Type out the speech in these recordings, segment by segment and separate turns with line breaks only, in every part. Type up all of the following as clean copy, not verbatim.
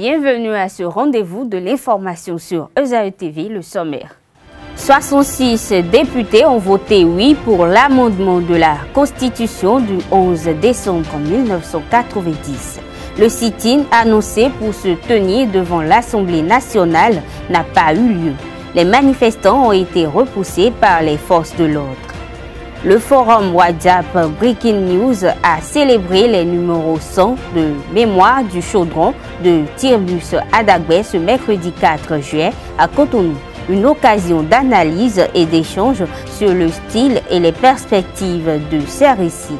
Bienvenue à ce rendez-vous de l'information sur ESAE TV, le sommaire. 66 députés ont voté oui pour l'amendement de la Constitution du 11 décembre 1990. Le sit-in annoncé pour se tenir devant l'Assemblée nationale n'a pas eu lieu. Les manifestants ont été repoussés par les forces de l'ordre. Le forum WhatsApp Breaking News a célébré les numéros 100 de Mémoire du Chaudron de Tirbus Adagbe ce mercredi 4 juillet à Cotonou. Une occasion d'analyse et d'échange sur le style et les perspectives de ces récits.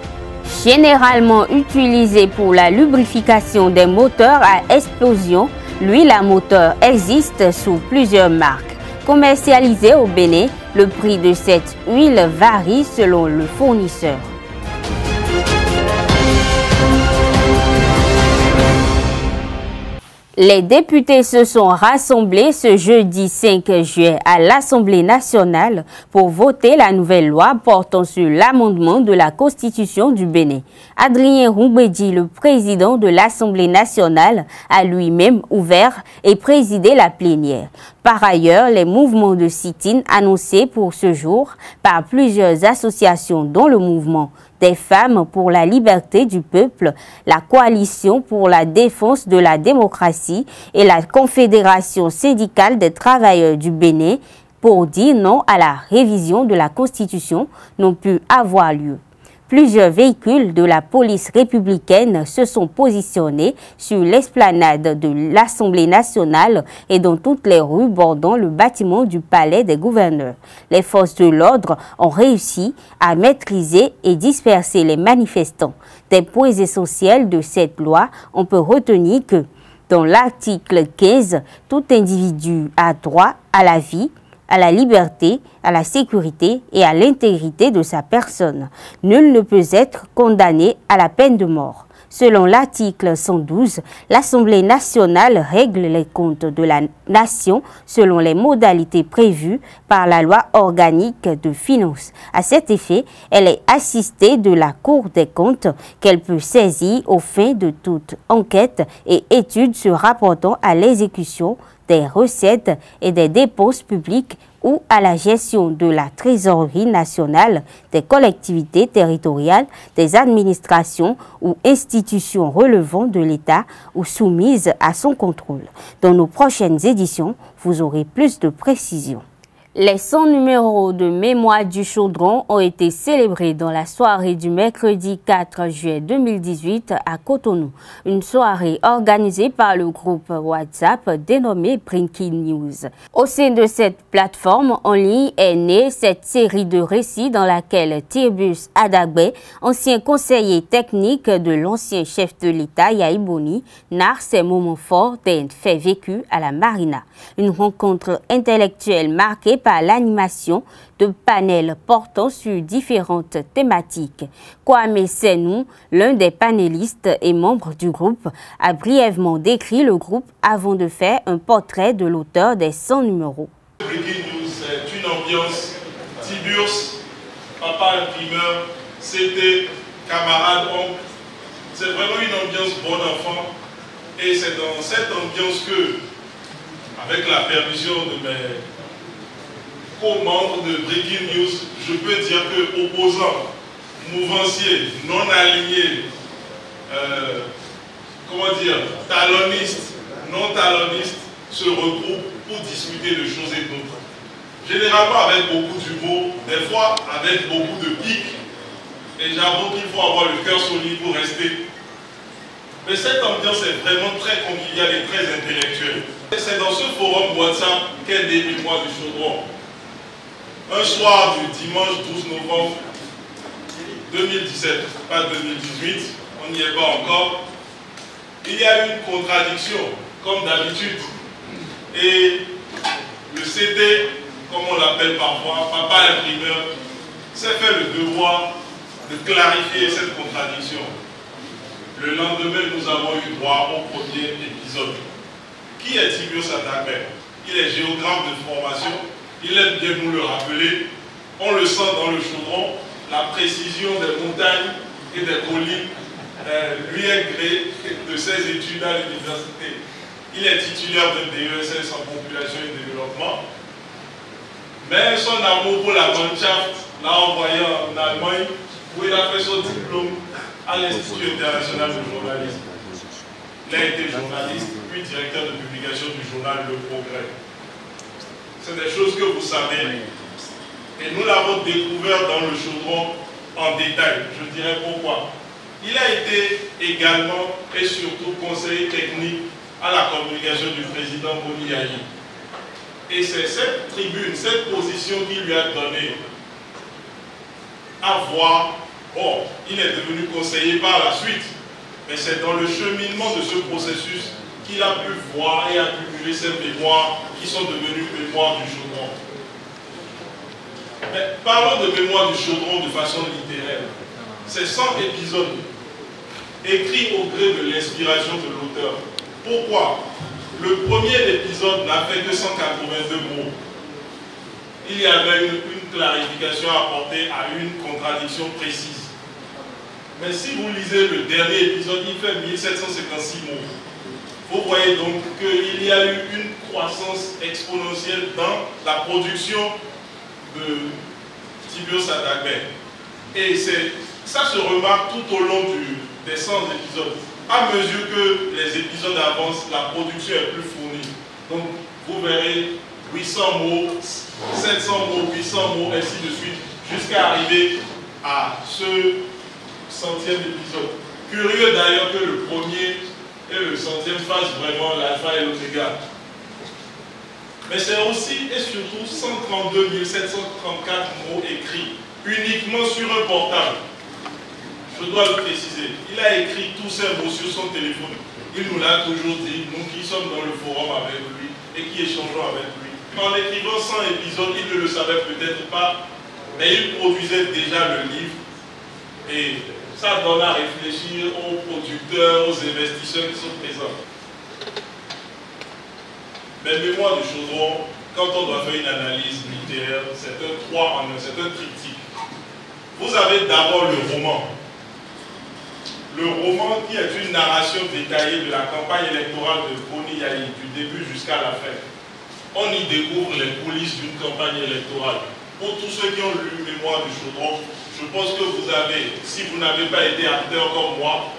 Généralement utilisé pour la lubrification des moteurs à explosion, l'huile à moteur existe sous plusieurs marques. Commercialisée au Bénin, le prix de cette huile varie selon le fournisseur. Les députés se sont rassemblés ce jeudi 5 juillet à l'Assemblée nationale pour voter la nouvelle loi portant sur l'amendement de la Constitution du Bénin. Adrien Roumbédi, le président de l'Assemblée nationale, a lui-même ouvert et présidé la plénière. Par ailleurs, les mouvements de sit-in annoncés pour ce jour par plusieurs associations dont le mouvement des femmes pour la liberté du peuple, la coalition pour la défense de la démocratie et la confédération syndicale des travailleurs du Bénin pour dire non à la révision de la Constitution n'ont pu avoir lieu. Plusieurs véhicules de la police républicaine se sont positionnés sur l'esplanade de l'Assemblée nationale et dans toutes les rues bordant le bâtiment du palais des gouverneurs. Les forces de l'ordre ont réussi à maîtriser et disperser les manifestants. Des points essentiels de cette loi, on peut retenir que dans l'article 15, tout individu a droit à la vie, à la liberté, à la sécurité et à l'intégrité de sa personne. Nul ne peut être condamné à la peine de mort. Selon l'article 112, l'Assemblée nationale règle les comptes de la nation selon les modalités prévues par la loi organique de finances. À cet effet, elle est assistée de la Cour des comptes qu'elle peut saisir aux fins de toute enquête et étude se rapportant à l'exécution des recettes et des dépenses publiques ou à la gestion de la trésorerie nationale, des collectivités territoriales, des administrations ou institutions relevant de l'État ou soumises à son contrôle. Dans nos prochaines éditions, vous aurez plus de précisions. Les 100 numéros de Mémoire du Chaudron ont été célébrés dans la soirée du mercredi 4 juillet 2018 à Cotonou. Une soirée organisée par le groupe WhatsApp dénommé Breaking News. Au sein de cette plateforme en ligne est née cette série de récits dans laquelle Tirbus Adagbe, ancien conseiller technique de l'ancien chef de l'État Yahi Boni, narre ses moments forts des faits vécus à la Marina. Une rencontre intellectuelle marquée par l'animation de panels portant sur différentes thématiques. Kwame Senou, l'un des panélistes et membre du groupe, a brièvement décrit le groupe avant de faire un portrait de l'auteur des 100 numéros.
Breaking News, c'est une ambiance Tiburce, papa imprimeur, CD, camarade, oncle. C'est vraiment une ambiance bon enfant. Et c'est dans cette ambiance que, avec la permission de mes co-membres de Breaking News, je peux dire que opposants, mouvanciers, non alignés, talonistes, non talonistes, se regroupent pour discuter de choses et d'autres. Généralement avec beaucoup d'humour, des fois avec beaucoup de pique. Et j'avoue qu'il faut avoir le cœur solide pour rester. Mais cette ambiance est vraiment très conviviale et très intellectuelle. C'est dans ce forum WhatsApp qu'est né Mémoire du Chaudron. Un soir du dimanche 12 novembre 2017, pas 2018, on n'y est pas encore, il y a eu une contradiction, comme d'habitude. Et le CD, comme on l'appelle parfois, papa imprimeur, s'est fait le devoir de clarifier cette contradiction. Le lendemain, nous avons eu droit au premier épisode. Qui est Tiburce Adagbe? Il est géographe de formation. Il aime bien nous le rappeler. On le sent dans le chaudron. La précision des montagnes et des collines lui est gré de ses études à l'université. Il est titulaire de DESS en population et développement. Mais son amour pour la Mannschaft l'a envoyé en Allemagne où il a fait son diplôme à l'Institut international de journalisme. Il a été journaliste, puis directeur de publication du journal Le Progrès. C'est des choses que vous savez. Et nous l'avons découvert dans le chaudron en détail. Je dirais pourquoi. Il a été également et surtout conseiller technique à la communication du président Boni Yayi. Et c'est cette tribune, cette position qui lui a donné à voir. Bon, il est devenu conseiller par la suite, mais c'est dans le cheminement de ce processus qu'il a pu voir et accumuler ces mémoires qui sont devenues mémoires du chaudron. Mais parlons de mémoire du chaudron de façon littéraire. C'est 100 épisodes écrits au gré de l'inspiration de l'auteur. Pourquoi? Le premier épisode n'a fait que 182 mots. Il y avait une clarification à apporter à une contradiction précise. Mais si vous lisez le dernier épisode, il fait 1756 mots. Vous voyez donc qu'il y a eu une croissance exponentielle dans la production de Tibios Adagbe. Et ça se remarque tout au long des 100 épisodes. À mesure que les épisodes avancent, la production est plus fournie. Donc vous verrez 800 mots, 700 mots, 800 mots, ainsi de suite, jusqu'à arriver à ce 100e épisode. Curieux d'ailleurs que le premier et le 100e fassent vraiment l'alpha et l'oméga. Mais c'est aussi et surtout 132 734 mots écrits, uniquement sur un portable. Je dois le préciser. Il a écrit tous ces mots sur son téléphone. Il nous l'a toujours dit, nous qui sommes dans le forum avec lui et qui échangeons avec lui. En écrivant 100 épisodes, il ne le savait peut-être pas, mais il produisait déjà le livre. Et ça donne à réfléchir aux producteurs, aux investisseurs qui sont présents. Mais mémoire du chaudron, quand on doit faire une analyse littéraire, c'est un 3 en 1, c'est un triptyque. Vous avez d'abord le roman. Le roman qui est une narration détaillée de la campagne électorale de Boni Yayi, du début jusqu'à la fin. On y découvre les coulisses d'une campagne électorale. Pour tous ceux qui ont lu Mémoire du chaudron, je pense que vous avez, si vous n'avez pas été acteur comme moi,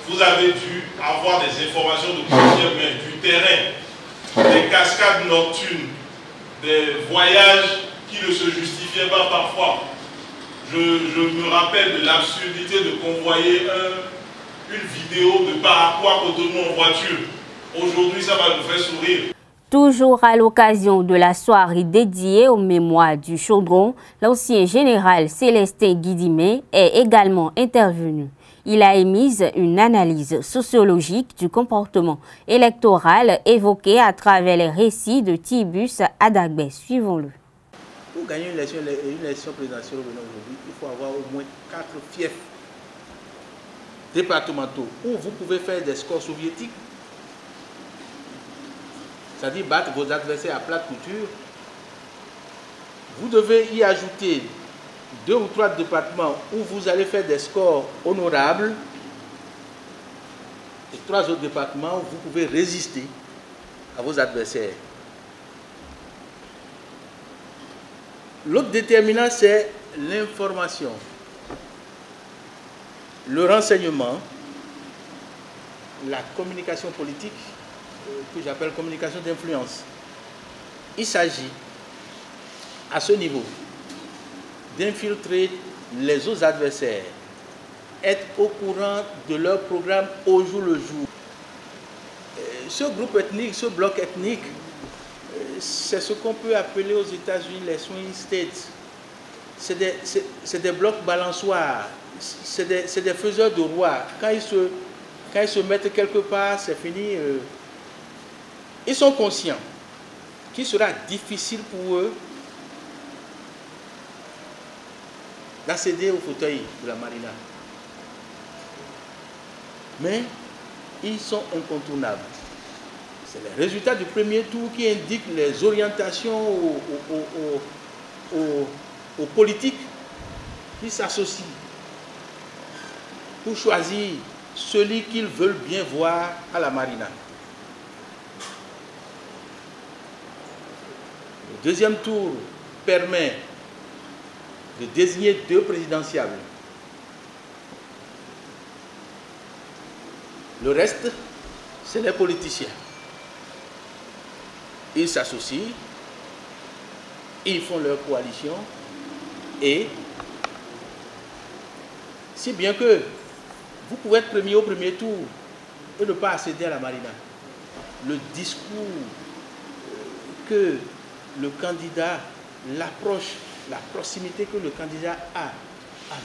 vous avez dû avoir des informations de première main, du terrain, des cascades nocturnes, des voyages qui ne se justifiaient pas parfois. Je me rappelle de l'absurdité de convoyer une vidéo de Paracois-Cotonou en voiture. Aujourd'hui, ça va nous faire sourire.
Toujours à l'occasion de la soirée dédiée aux mémoires du chaudron, l'ancien général Célestin Guidimé est également intervenu. Il a émis une analyse sociologique du comportement électoral évoqué à travers les récits de Tibios Adagbe. Suivons-le.
Pour gagner une élection présidentielle aujourd'hui, il faut avoir au moins 4 fiefs départementaux où vous pouvez faire des scores soviétiques, c'est-à-dire battre vos adversaires à plate couture. Vous devez y ajouter 2 ou 3 départements où vous allez faire des scores honorables et 3 autres départements où vous pouvez résister à vos adversaires. L'autre déterminant, c'est l'information, le renseignement, la communication politique, que j'appelle communication d'influence. Il s'agit, à ce niveau, d'infiltrer les autres adversaires, être au courant de leur programme au jour le jour. Ce groupe ethnique, ce bloc ethnique, c'est ce qu'on peut appeler aux États-Unis les swing states. C'est des blocs balançoires, c'est des faiseurs de rois. Quand ils se mettent quelque part, c'est fini. Ils sont conscients qu'il sera difficile pour eux d'accéder au fauteuil de la Marina. Mais ils sont incontournables. C'est les résultats du premier tour qui indiquent les orientations aux politiques qui s'associent pour choisir celui qu'ils veulent bien voir à la Marina. deuxième tour permet de désigner 2 présidentiables. Le reste, c'est les politiciens. Ils s'associent, ils font leur coalition et si bien que vous pouvez être premier au premier tour et ne pas accéder à la marina. Le discours que le candidat, l'approche, la proximité que le candidat a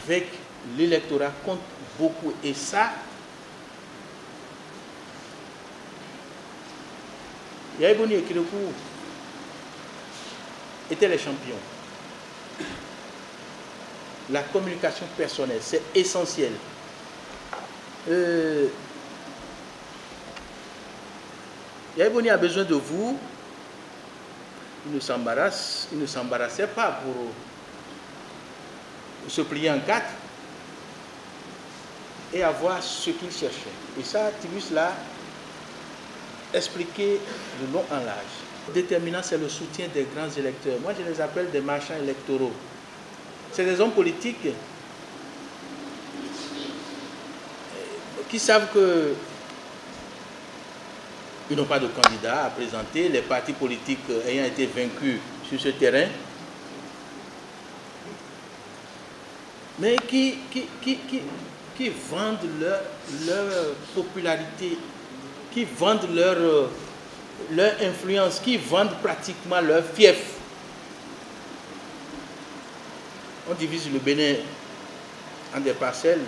avec l'électorat compte beaucoup. Et ça, Yaïboni et Kirokou étaient les champions. La communication personnelle, c'est essentiel. Yaïboni a besoin de vous. Il ne s'embarrassait pas pour se plier en 4 et avoir ce qu'il cherchait. Et ça, Tibus l'a expliqué de long en large. Le déterminant, c'est le soutien des grands électeurs. Moi, je les appelle des marchands électoraux. C'est des hommes politiques qui savent qu'ils n'ont pas de candidat à présenter, les partis politiques ayant été vaincus sur ce terrain, mais qui vendent leur popularité, qui vendent leur influence, qui vendent pratiquement leur fief. On divise le Bénin en des parcelles.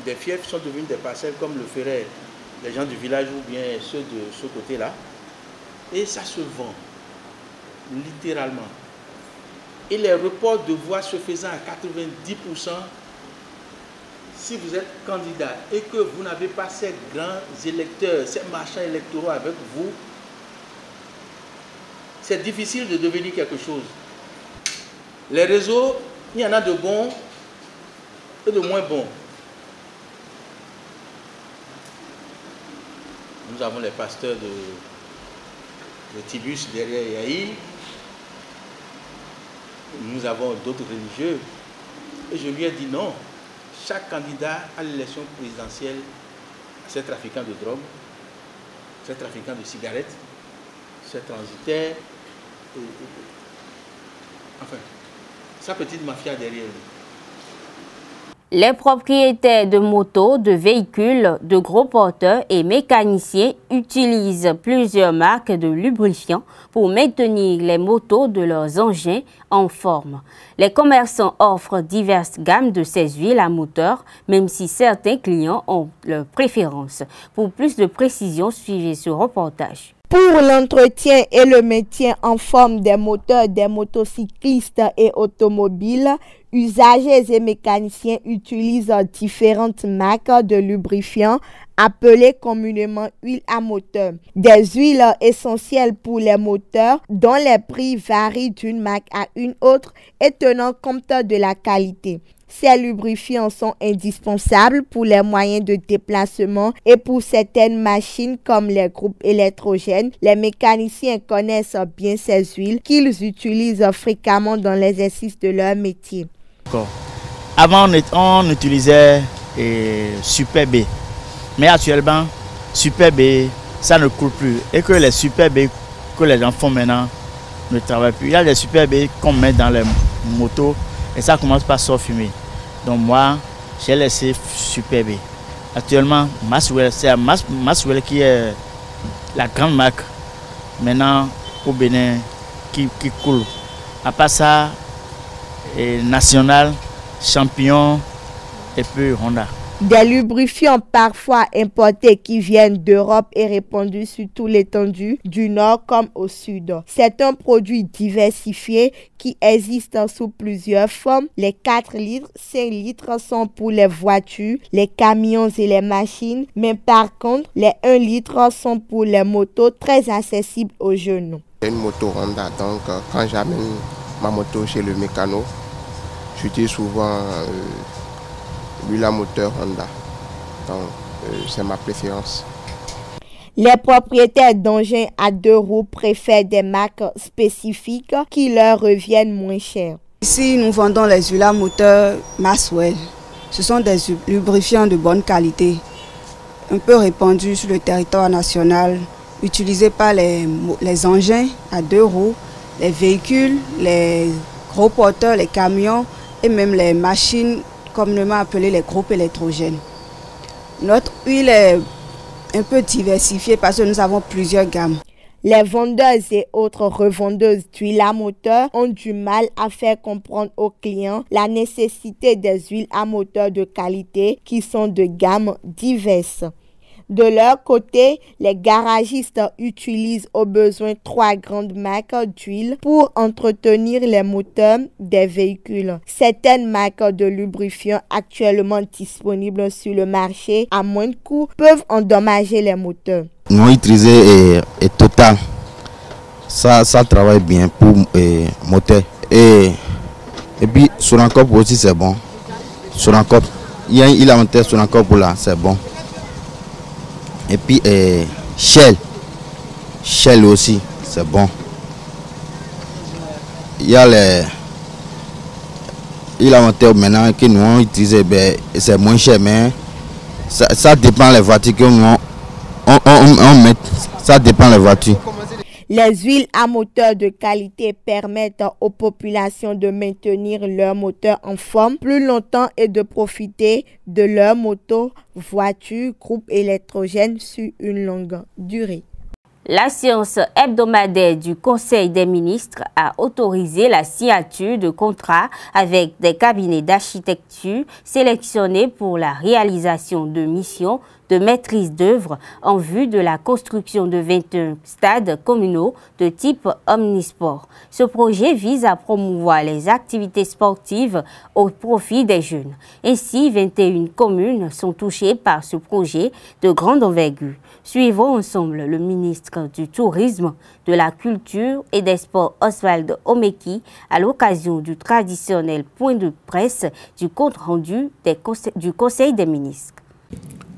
Des fiefs sont devenus des parcelles comme le feraient les gens du village ou bien ceux de ce côté-là. Et ça se vend, littéralement. Et les reports de voix se faisant à 90%, si vous êtes candidat et que vous n'avez pas ces grands électeurs, ces marchands électoraux avec vous, c'est difficile de devenir quelque chose. Les réseaux, il y en a de bons et de moins bons. Nous avons les pasteurs de Tibus derrière Yahi. Nous avons d'autres religieux. Et je lui ai dit non. Chaque candidat à l'élection présidentielle, c'est trafiquant de drogue, c'est trafiquant de cigarettes, c'est transitaire. Enfin, sa petite mafia derrière lui.
Les propriétaires de motos, de véhicules, de gros porteurs et mécaniciens utilisent plusieurs marques de lubrifiants pour maintenir les motos de leurs engins en forme. Les commerçants offrent diverses gammes de ces huiles à moteur, même si certains clients ont leur préférence. Pour plus de précisions, suivez ce reportage.
Pour l'entretien et le maintien en forme des moteurs des motocyclistes et automobiles, usagers et mécaniciens utilisent différentes marques de lubrifiants appelées communément huiles à moteur. Des huiles essentielles pour les moteurs dont les prix varient d'une marque à une autre et tenant compte de la qualité. Ces lubrifiants sont indispensables pour les moyens de déplacement et pour certaines machines comme les groupes électrogènes. Les mécaniciens connaissent bien ces huiles qu'ils utilisent fréquemment dans l'exercice de leur métier.
Avant, on utilisait Super B, mais actuellement, Super B, ça ne coule plus. Et que les Super B que les gens font maintenant ne travaillent plus. Il y a des Super B qu'on met dans les motos et ça commence par s'enfumer. Donc moi, j'ai laissé Super B. Actuellement, Maxwell, c'est Maxwell qui est la grande marque maintenant au Bénin qui coule. À part ça, National, Champion et puis Honda.
Des lubrifiants parfois importés qui viennent d'Europe et répandus sur toute l'étendue du nord comme au sud. C'est un produit diversifié qui existe sous plusieurs formes. Les 4 litres, 5 litres sont pour les voitures, les camions et les machines, mais par contre, les 1 litre sont pour les motos, très accessibles aux jeunes.
C'est une moto Honda, donc quand j'amène ma moto chez le mécano, j'utilise souvent l'huile à moteur Honda. Donc c'est ma préférence.
Les propriétaires d'engins à 2 roues préfèrent des marques spécifiques qui leur reviennent moins chères.
Ici, nous vendons les huiles à moteur Maxwell. Ce sont des lubrifiants de bonne qualité, un peu répandus sur le territoire national, utilisés par les engins à 2 roues, les véhicules, les gros porteurs, les camions et même les machines communément appelées les groupes électrogènes. Notre huile est un peu diversifiée parce que nous avons plusieurs gammes.
Les vendeuses et autres revendeuses d'huile à moteur ont du mal à faire comprendre aux clients la nécessité des huiles à moteur de qualité qui sont de gammes diverses. De leur côté, les garagistes utilisent au besoin 3 grandes marques d'huile pour entretenir les moteurs des véhicules. Certaines marques de lubrifiants actuellement disponibles sur le marché à moindre coût peuvent endommager les moteurs.
Nous utilisons Total. Ça travaille bien pour moteur. Et puis sur un cop aussi c'est bon. Sur un cop, il a monté sur un cop là, c'est bon. Et puis Shell aussi, c'est bon. Il a monté maintenant que nous on utilise, c'est moins cher, mais ça dépend des voitures que nous on met. Ça dépend des voitures.
Les huiles à moteur de qualité permettent aux populations de maintenir leur moteur en forme plus longtemps et de profiter de leur moto, voiture, groupe électrogène sur une longue durée.
La séance hebdomadaire du Conseil des ministres a autorisé la signature de contrats avec des cabinets d'architecture sélectionnés pour la réalisation de missions de maîtrise d'œuvre en vue de la construction de 21 stades communaux de type omnisport. Ce projet vise à promouvoir les activités sportives au profit des jeunes. Ainsi, 21 communes sont touchées par ce projet de grande envergure. Suivons ensemble le ministre du Tourisme, de la Culture et des Sports Oswald Omeki à l'occasion du traditionnel point de presse du compte-rendu du Conseil des ministres.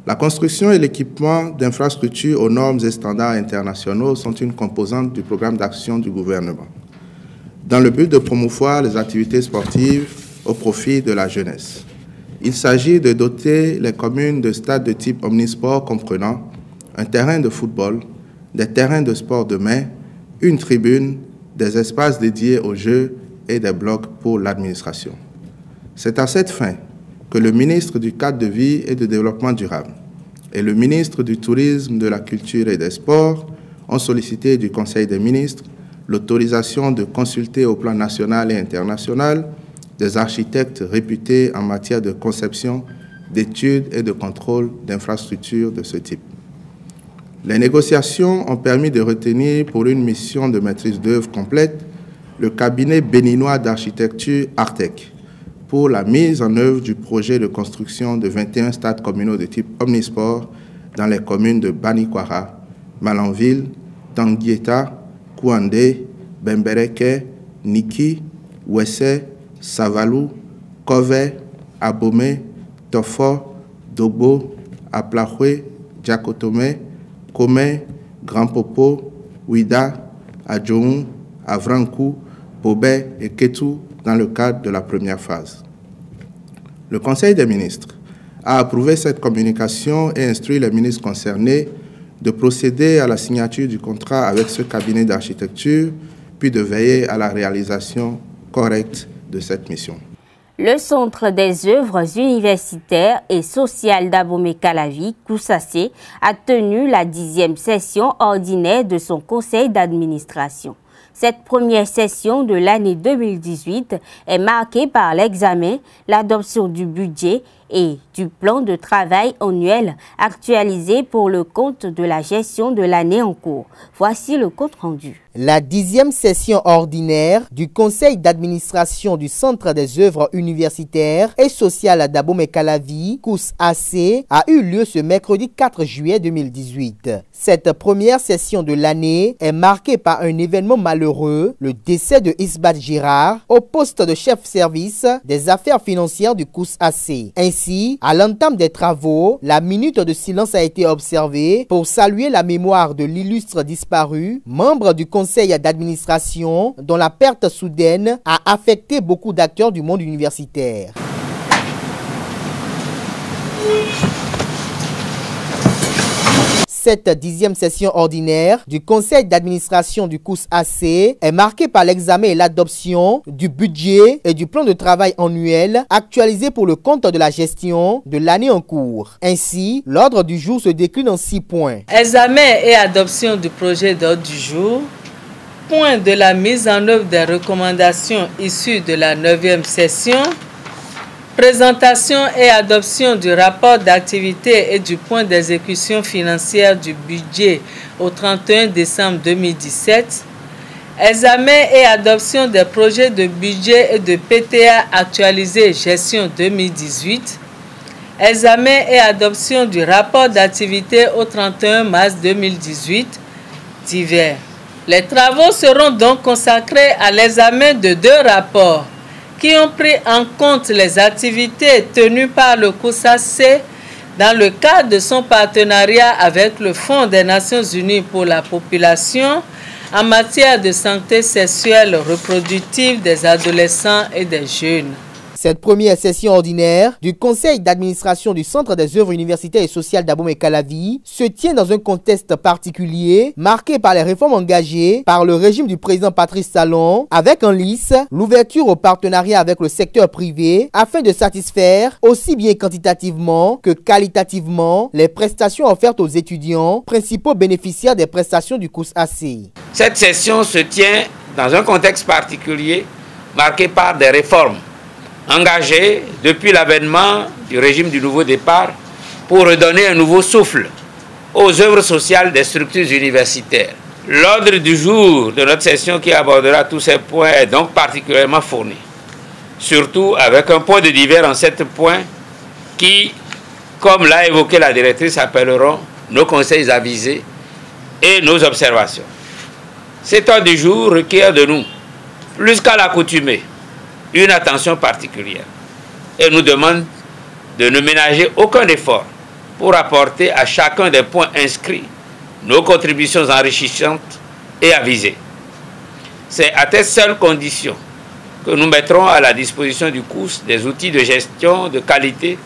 La construction et l'équipement d'infrastructures aux normes et standards internationaux sont une composante du programme d'action du gouvernement, dans le but de promouvoir les activités sportives au profit de la jeunesse. Il s'agit de doter les communes de stades de type omnisport comprenant un terrain de football, des terrains de sport de main, une tribune, des espaces dédiés aux jeux et des blocs pour l'administration. C'est à cette fin que le ministre du Cadre de vie et du Développement durable et le ministre du Tourisme, de la Culture et des Sports ont sollicité du Conseil des ministres l'autorisation de consulter au plan national et international des architectes réputés en matière de conception, d'études et de contrôle d'infrastructures de ce type. Les négociations ont permis de retenir pour une mission de maîtrise d'œuvre complète le cabinet béninois d'architecture Artec pour la mise en œuvre du projet de construction de 21 stades communaux de type omnisport dans les communes de Banikwara, Malanville, Tanguieta, Kouandé, Bembereke, Niki, Wesse, Savalou, Kove, Abomey, Tofo, Dogbo, Aplahwe, Djakotome, Kome, Grand Popo, Ouida, Adjoun, Avrankou, Pobé et Ketou dans le cadre de la première phase. Le Conseil des ministres a approuvé cette communication et instruit les ministres concernés de procéder à la signature du contrat avec ce cabinet d'architecture, puis de veiller à la réalisation correcte de cette mission.
Le Centre des œuvres universitaires et sociales d'Abomey-Calavi, Kousassé, a tenu la 10e session ordinaire de son conseil d'administration. Cette première session de l'année 2018 est marquée par l'examen, l'adoption du budget et du plan de travail annuel actualisé pour le compte de la gestion de l'année en cours. Voici le compte rendu.
La 10e session ordinaire du conseil d'administration du Centre des œuvres universitaires et sociales d'Abomey-Calavi, COUS-AC, a eu lieu ce mercredi 4 juillet 2018. Cette première session de l'année est marquée par un événement malheureux, le décès de Isbat Girard au poste de chef service des affaires financières du COUS-AC. Ainsi, Ainsi, à l'entame des travaux, la minute de silence a été observée pour saluer la mémoire de l'illustre disparu, membre du conseil d'administration dont la perte soudaine a affecté beaucoup d'acteurs du monde universitaire. Cette 10e session ordinaire du conseil d'administration du COUS-AC est marquée par l'examen et l'adoption du budget et du plan de travail annuel actualisé pour le compte de la gestion de l'année en cours. Ainsi, l'ordre du jour se décline en 6 points.
Examen et adoption du projet d'ordre du jour. Point de la mise en œuvre des recommandations issues de la 9e session. Présentation et adoption du rapport d'activité et du point d'exécution financière du budget au 31 décembre 2017. Examen et adoption des projets de budget et de PTA actualisés gestion 2018. Examen et adoption du rapport d'activité au 31 mars 2018. Divers. Les travaux seront donc consacrés à l'examen de 2 rapports qui ont pris en compte les activités tenues par le COUS-AC dans le cadre de son partenariat avec le Fonds des Nations Unies pour la population en matière de santé sexuelle reproductive des adolescents et des jeunes.
Cette première session ordinaire du conseil d'administration du Centre des œuvres universitaires et sociales d'Abomey-Calavi se tient dans un contexte particulier marqué par les réformes engagées par le régime du président Patrice Talon avec en lice l'ouverture au partenariat avec le secteur privé afin de satisfaire aussi bien quantitativement que qualitativement les prestations offertes aux étudiants, principaux bénéficiaires des prestations du COUS-AC.
Cette session se tient dans un contexte particulier marqué par des réformes engagé depuis l'avènement du régime du nouveau départ pour redonner un nouveau souffle aux œuvres sociales des structures universitaires. L'ordre du jour de notre session qui abordera tous ces points est donc particulièrement fourni, surtout avec un point de divers en 7 points qui, comme l'a évoqué la directrice, appelleront nos conseils avisés et nos observations. Cet ordre du jour requiert de nous, plus qu'à l'accoutumée, une attention particulière et nous demande de ne ménager aucun effort pour apporter à chacun des points inscrits nos contributions enrichissantes et avisées. C'est à cette seule condition que nous mettrons à la disposition du COUS des outils de gestion de qualité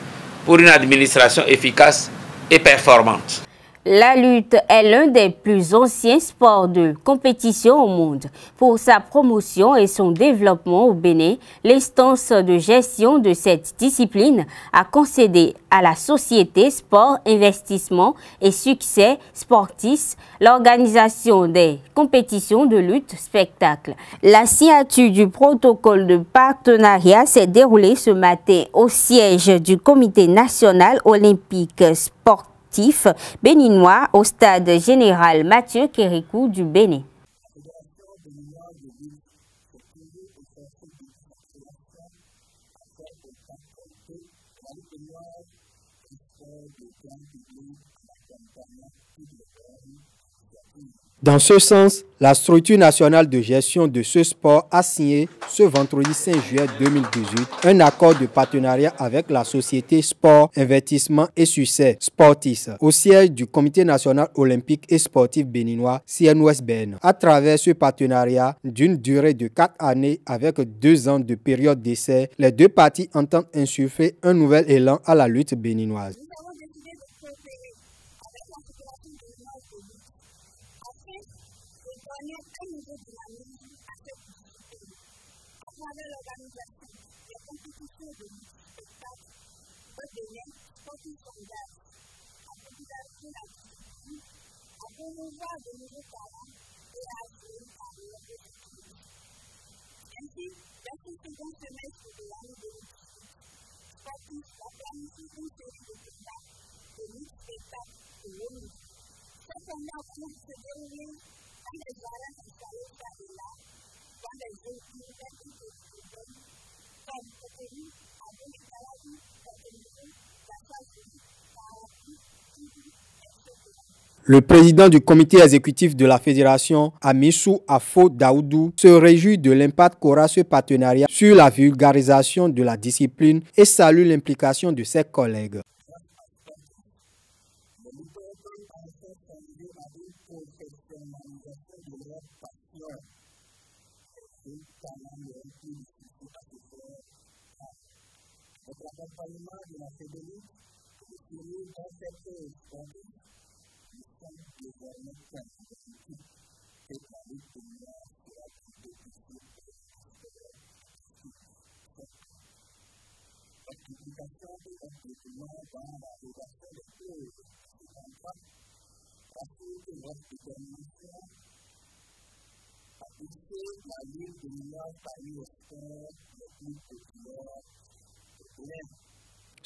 pour une administration efficace et performante.
La lutte est l'un des plus anciens sports de compétition au monde. Pour sa promotion et son développement au Bénin, l'instance de gestion de cette discipline a concédé à la Société Sport, Investissement et Succès Sportif l'organisation des compétitions de lutte spectacle. La signature du protocole de partenariat s'est déroulée ce matin au siège du Comité national olympique sportif béninois au stade général Mathieu Kérékou du Bénin.
Dans ce sens, la structure nationale de gestion de ce sport a signé ce vendredi 5 juillet 2018 un accord de partenariat avec la Société Sport, Investissement et Succès Sportif au siège du Comité national olympique et sportif béninois CNOSBN. À travers ce partenariat d'une durée de 4 années avec 2 ans de période d'essai, les 2 parties entendent insuffler un nouvel élan à la lutte béninoise. Le président du comité exécutif de la fédération, Amissou Afo Daoudou, se réjouit de l'impact qu'aura ce partenariat sur la vulgarisation de la discipline et salue l'implication de ses collègues.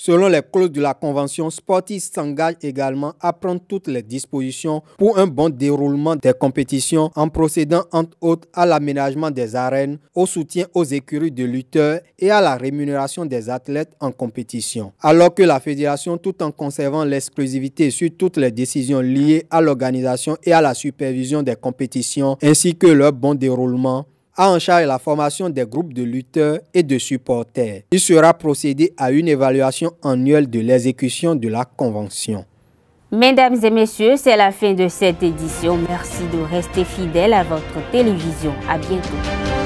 Selon les clauses de la convention, Sportis s'engage également à prendre toutes les dispositions pour un bon déroulement des compétitions en procédant entre autres à l'aménagement des arènes, au soutien aux écuries de lutteurs et à la rémunération des athlètes en compétition. Alors que la fédération, tout en conservant l'exclusivité sur toutes les décisions liées à l'organisation et à la supervision des compétitions ainsi que leur bon déroulement, a en charge la formation des groupes de lutteurs et de supporters. Il sera procédé à une évaluation annuelle de l'exécution de la convention.
Mesdames et messieurs, c'est la fin de cette édition. Merci de rester fidèles à votre télévision. À bientôt.